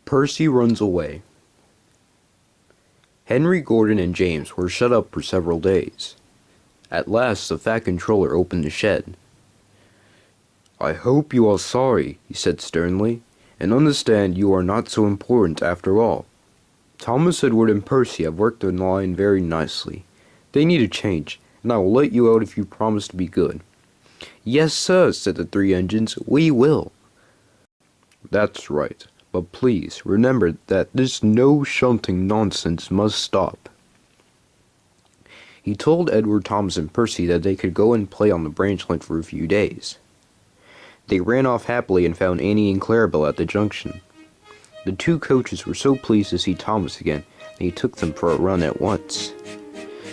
Percy runs away. Henry, Gordon, and James were shut up for several days. At last, the fat controller opened the shed. "I hope you are sorry," he said sternly, "and understand you are not so important after all. Thomas, Edward, and Percy have worked the line very nicely. They need a change, and I will let you out if you promise to be good." "Yes, sir," said the three engines, "we will." "That's right. But please, remember that this no-shunting nonsense must stop." He told Edward, Thomas, and Percy that they could go and play on the branch line for a few days. They ran off happily and found Annie and Clarabelle at the junction. The two coaches were so pleased to see Thomas again, that he took them for a run at once.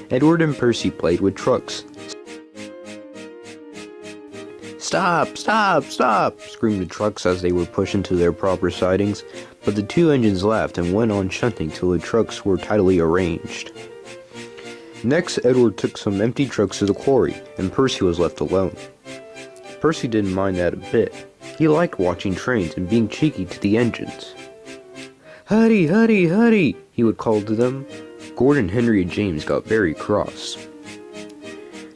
Edward and Percy played with trucks. "Stop! Stop! Stop!" screamed the trucks as they were pushed into their proper sidings, but the two engines laughed and went on shunting till the trucks were tidily arranged. Next, Edward took some empty trucks to the quarry, and Percy was left alone. Percy didn't mind that a bit. He liked watching trains and being cheeky to the engines. "Hurry, hurry, hurry!" he would call to them. Gordon, Henry, and James got very cross.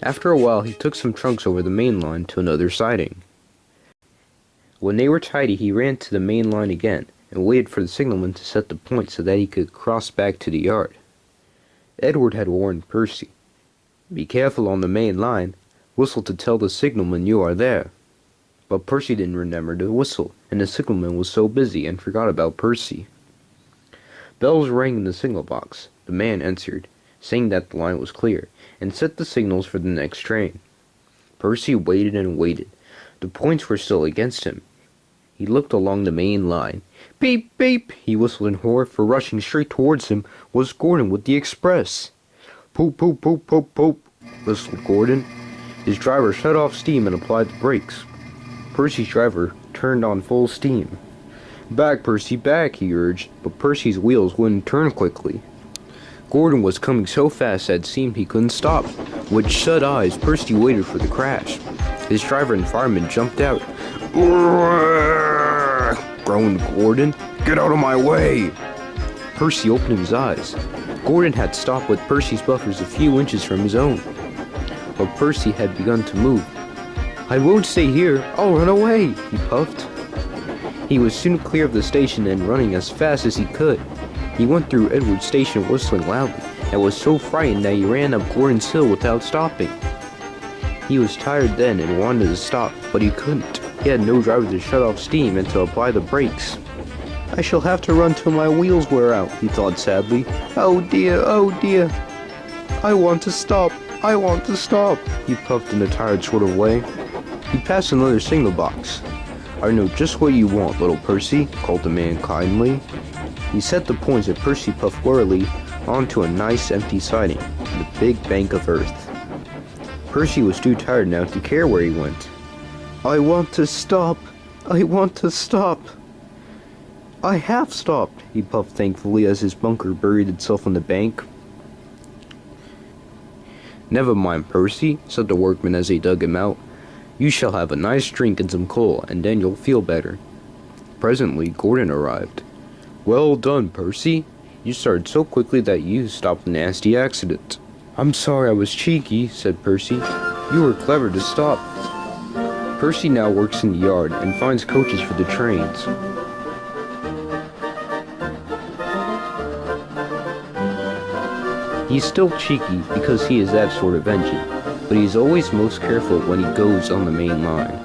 After a while, he took some trunks over the main line to another siding. When they were tidy, he ran to the main line again and waited for the signalman to set the point so that he could cross back to the yard. Edward had warned Percy, "Be careful on the main line. Whistle to tell the signalman you are there." But Percy didn't remember to whistle, and the signalman was so busy and forgot about Percy. Bells rang in the signal box. The man answered, saying that the line was clear, and set the signals for the next train. Percy waited and waited. The points were still against him. He looked along the main line. "Beep, beep!" he whistled in horror, for rushing straight towards him was Gordon with the express. "Poop, poop, poop, poop, poop!" whistled Gordon. His driver shut off steam and applied the brakes. Percy's driver turned on full steam. "Back, Percy, back!" he urged, but Percy's wheels wouldn't turn quickly. Gordon was coming so fast that it seemed he couldn't stop. With shut eyes, Percy waited for the crash. His driver and fireman jumped out. Groaned Gordon. "Get out of my way!" Percy opened his eyes. Gordon had stopped with Percy's buffers a few inches from his own. But Percy had begun to move. "I won't stay here. I'll run away," he puffed. He was soon clear of the station and running as fast as he could. He went through Edward's station whistling loudly, and was so frightened that he ran up Gordon's hill without stopping. He was tired then and wanted to stop, but he couldn't. He had no driver to shut off steam and to apply the brakes. "I shall have to run till my wheels wear out," he thought sadly. "Oh dear, oh dear. I want to stop, I want to stop," he puffed in a tired sort of way. He passed another signal box. "I know just what you want, little Percy," called the man kindly. He set the points and Percy puffed wearily onto a nice empty siding, the big bank of earth. Percy was too tired now to care where he went. "I want to stop, I want to stop. I have stopped," he puffed thankfully as his bunker buried itself in the bank. "Never mind, Percy," said the workman as they dug him out. "You shall have a nice drink and some coal, and then you'll feel better." Presently, Gordon arrived. "Well done, Percy. You started so quickly that you stopped a nasty accident." "I'm sorry I was cheeky," said Percy. "You were clever to stop." Percy now works in the yard and finds coaches for the trains. He's still cheeky because he is that sort of engine, but he's always most careful when he goes on the main line.